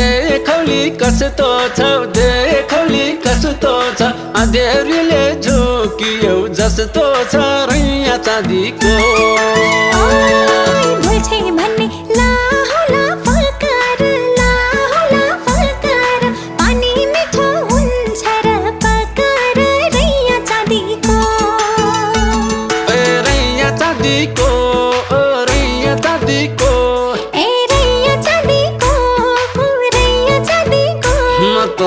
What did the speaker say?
देखौली कस्तो छौ देखौली कस्तो छ अँध्यारीले झोकियौ जस्तो छ रैया चाँदीको भुल्छे भन्ने ला होला फलकार पानी मिठो हुन्छ र पकार रैया चाँदीको रैया चाँदीको रैया चाँदीको ए रैया चाँदीको रैया चाँदीको म त